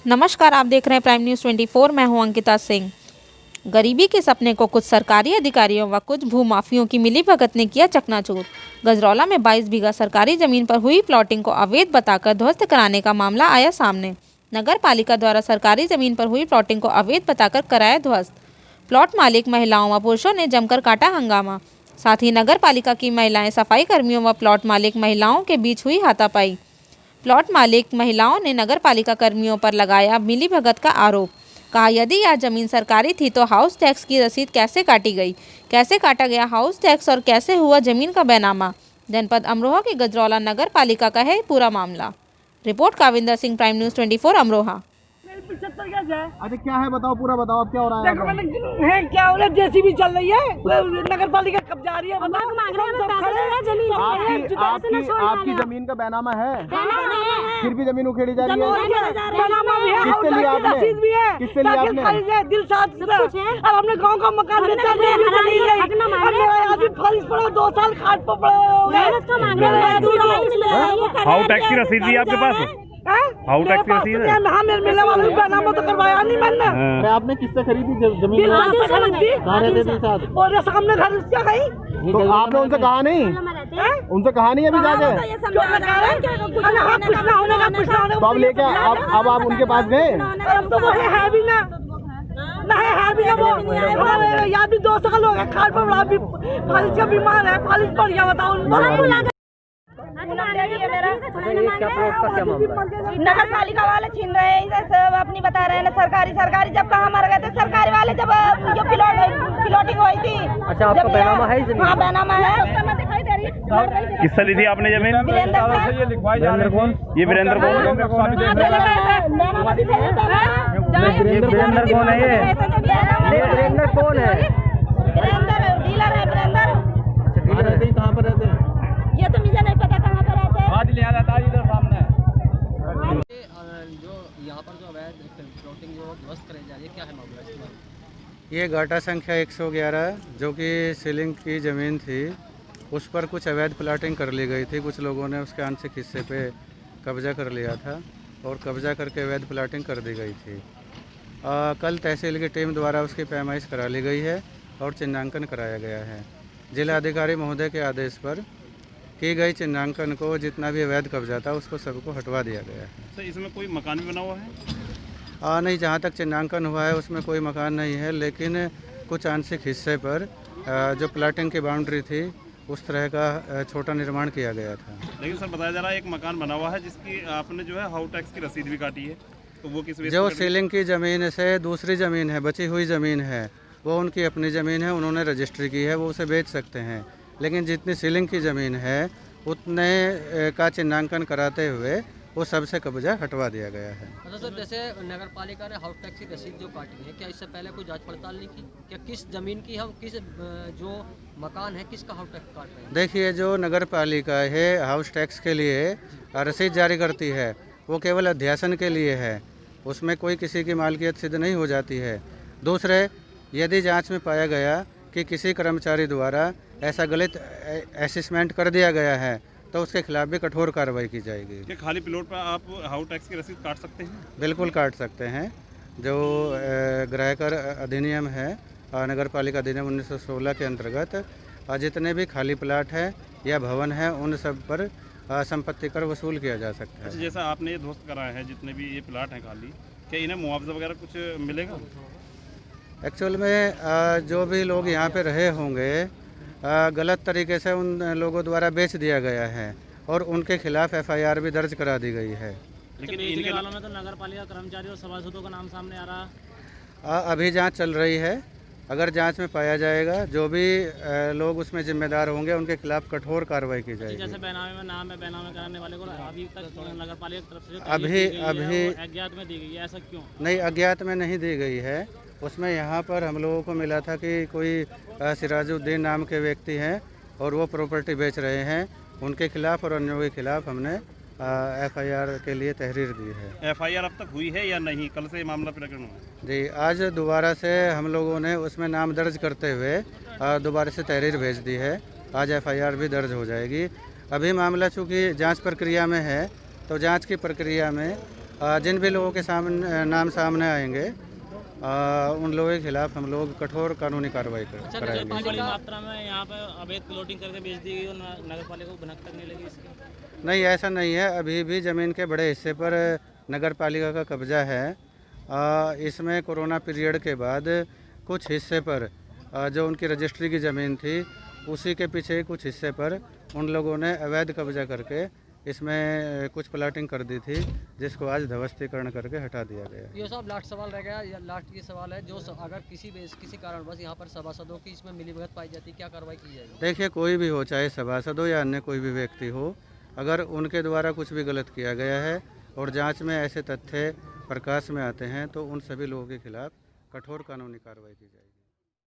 नमस्कार, आप देख रहे हैं प्राइम न्यूज़ 24। मैं हूं अंकिता सिंह। गरीबी के सपने को कुछ सरकारी अधिकारियों व कुछ भूमाफियों की मिलीभगत ने किया चकनाचूर। गजरौला में 22 बीघा सरकारी जमीन पर हुई प्लॉटिंग को अवैध बताकर ध्वस्त कराने का मामला आया सामने। नगर पालिका द्वारा सरकारी जमीन पर हुई प्लॉटिंग को अवैध बताकर कराया ध्वस्त। प्लॉट मालिक, महिलाओं व पुरुषों ने जमकर काटा हंगामा। साथ ही नगर पालिका की महिलाएं, सफाई कर्मियों व प्लॉट मालिक महिलाओं के बीच हुई हाथापाई। प्लॉट मालिक महिलाओं ने नगर पालिका कर्मियों पर लगाया मिलीभगत का आरोप। कहा, यदि यह जमीन सरकारी थी तो हाउस टैक्स की रसीद कैसे काटी गई, कैसे काटा गया हाउस टैक्स और कैसे हुआ जमीन का बैनामा। जनपद अमरोहा के गजरौला नगर पालिका का है पूरा मामला। Report Kavinder Singh, prime news 24 Amroha. 75 गज है। अच्छा, क्या है बताओ, पूरा बताओ अब क्या हो रहा है। देखो मैंने है क्या हो रहा है, जेसीबी चल रही है, नगर पालिका कब्जा रही है। बताओ आपकी जमीन का बैनामा है, फिर भी जमीन उखेड़ी जा रही है। बैनामा भी है, किससे लिया आपने? रसीद भी है, किससे लिया आपने? दिल साथ से। और हमने गांव का मकान बेचा, अभी फर्ज पड़ा 2 साल खाट पर पड़े हो गए। हाउ टैक्स की रसीद भी आपके पास है? हाउ टैक्स की रसीद है? हाँ, मेरे मिलने वाले बैनामा तो करवाया नहीं मैंने। अरे आपने किससे खरीदी जमीन? कहाँ रहते थे साथ? और सामने घर उसका गई। तो आपने उनसे कहा नहीं? उनसे कहा नहीं अभी जाके? तो अब लेके अब आप उनके पास गए? अब तो वो है भी ना, है भी ना वो। हमारे यहाँ भी 2 साल हो गए खाट पर बड़ा, भी फालिज का बीमार है, फालिज पड़ गया। बताओ नगर पालिका वाले छीन रहे हैं, सब अपनी बता रहे हैं ना। सरकारी जब कहाँ मर गए थे सरकारी वाले, जब जो प्लॉटिंग हुई थी। अच्छा, आपका बैनामा है? हाँ, बैनामा है। किससे ली थी आपने जमीन? वीरेंद्र कौन? ये वीरेंद्र कौन? ये वीरेंद्र कौन है? ये वीरेंद्र कौन है? डीलर है वीरेंद्र। कहाँ पर रहते हैं? ये तो मुझे नहीं पता कहाँ पर रहते हैं। आज लिया जाता है इधर सामने। जो यहाँ पर जो अवैध प्लॉटिंग जो ध्वस्त कराई जा रही है, क्या है मामला इसके बारे में? ये गाटा संख्या 111 जो कि सीलिंग की ज़मीन थी, उस पर कुछ अवैध प्लाटिंग कर ली गई थी। कुछ लोगों ने उसके आंशिक हिस्से पे कब्जा कर लिया था और कब्जा करके अवैध प्लाटिंग कर दी गई थी। कल तहसील की टीम द्वारा उसकी पैमाइश करा ली गई है और चिन्हांकन कराया गया है। जिला अधिकारी महोदय के आदेश पर की गई चिन्हांकन को जितना भी अवैध कब्जा था उसको सबको हटवा दिया गया है। सर, इसमें कोई मकान भी बना हुआ है? नहीं, जहाँ तक चिन्हांकन हुआ है उसमें कोई मकान नहीं है, लेकिन कुछ आंशिक हिस्से पर जो प्लाटिंग की बाउंड्री थी उस तरह का छोटा निर्माण किया गया था। लेकिन सर, बताया जा रहा है एक मकान बना हुआ है जिसकी आपने जो है हाउ टैक्स की रसीद भी काटी है, तो वो किस? जो सीलिंग की ज़मीन से दूसरी ज़मीन है, बची हुई ज़मीन है, वो उनकी अपनी ज़मीन है, उन्होंने रजिस्ट्री की है, वो उसे बेच सकते हैं। लेकिन जितनी सीलिंग की ज़मीन है उतने का चिन्हांकन कराते हुए वो सबसे कब्जा हटवा दिया गया है। अच्छा सर, जैसे नगर पालिका ने हाउस टैक्स की रसीद जो काटी है, क्या इससे पहले कोई जांच पड़ताल नहीं की? क्या किस जमीन की है, किस जो मकान है किसका हाउस टैक्स काट रहे हैं? देखिए, जो नगर पालिका है हाउस टैक्स के लिए रसीद जारी करती है वो केवल अध्यासन के लिए है, उसमें कोई किसी की मालकियत सिद्ध नहीं हो जाती है। दूसरे, यदि जांच में पाया गया कि किसी कर्मचारी द्वारा ऐसा गलत असेसमेंट कर दिया गया है तो उसके खिलाफ भी कठोर कार्रवाई की जाएगी। क्या खाली प्लॉट पर आप हाउस टैक्स की रसीद काट सकते हैं? बिल्कुल काट सकते हैं। जो ग्राहकर अधिनियम है, नगर पालिका अधिनियम 1916 के अंतर्गत जितने भी खाली प्लाट है या भवन है उन सब पर संपत्ति कर वसूल किया जा सकता है। अच्छा, जैसा आपने ये ध्वस्त कराया है जितने भी ये प्लाट हैं खाली, क्या इन्हें मुआवजा वगैरह कुछ मिलेगा? एक्चुअल में जो भी लोग यहाँ पे रहे होंगे गलत तरीके से उन लोगों द्वारा बेच दिया गया है और उनके खिलाफ एफआईआर भी दर्ज करा दी गई है। लेकिन इनके वालों में तो नगर पालिका कर्मचारी और सभासदों का नाम सामने आ रहा। अभी जांच चल रही है। अगर जांच में पाया जाएगा जो भी लोग उसमें जिम्मेदार होंगे उनके खिलाफ कठोर कार्रवाई की जाएगी। जैसे बैनामे में नाम है, बैनामे कराने वाले को अभी तक नगर पालिका की तरफ से अभी अज्ञात में दी गई है, ऐसा क्यों? नहीं, अज्ञात में नहीं दी गई है। उसमें यहाँ पर हम लोगों को मिला था कि कोई सिराजुद्दीन नाम के व्यक्ति हैं और वो प्रॉपर्टी बेच रहे हैं, उनके खिलाफ और अन्यों के खिलाफ हमने एफआईआर के लिए तहरीर दी है। एफआईआर अब तक हुई है या नहीं? कल से मामला प्रकरण हुआ जी, आज दोबारा से हम लोगों ने उसमें नाम दर्ज करते हुए दोबारा से तहरीर भेज दी है। आज एफआईआर भी दर्ज हो जाएगी। अभी मामला चूँकि जांच प्रक्रिया में है तो जांच की प्रक्रिया में जिन भी लोगों के नाम सामने आएंगे उन लोगों के खिलाफ हम लोग कठोर कानूनी कार्रवाई कराएंगे। बड़ी मात्रा में यहाँ पे अवैध प्लॉटिंग करके बेच दी गई और नगर पालिका को भनक तक नहीं लगी इसकी। नहीं, ऐसा नहीं है। अभी भी ज़मीन के बड़े हिस्से पर नगर पालिका का कब्जा है। इसमें कोरोना पीरियड के बाद कुछ हिस्से पर जो उनकी रजिस्ट्री की ज़मीन थी उसी के पीछे कुछ हिस्से पर उन लोगों ने अवैध कब्जा करके इसमें कुछ प्लाटिंग कर दी थी, जिसको आज ध्वस्तीकरण करके हटा दिया गया। ये सब लास्ट सवाल रह गया। लास्ट ये सवाल है, जो अगर किसी कारणवश यहाँ पर सभासदों की इसमें मिलीभगत पाई जाती है, क्या कार्रवाई की जाएगी? देखिए, कोई भी हो, चाहे सभासद हो या अन्य कोई भी व्यक्ति हो, अगर उनके द्वारा कुछ भी गलत किया गया है और जांच में ऐसे तथ्य प्रकाश में आते हैं तो उन सभी लोगों के खिलाफ कठोर कानूनी कार्रवाई की जाएगी।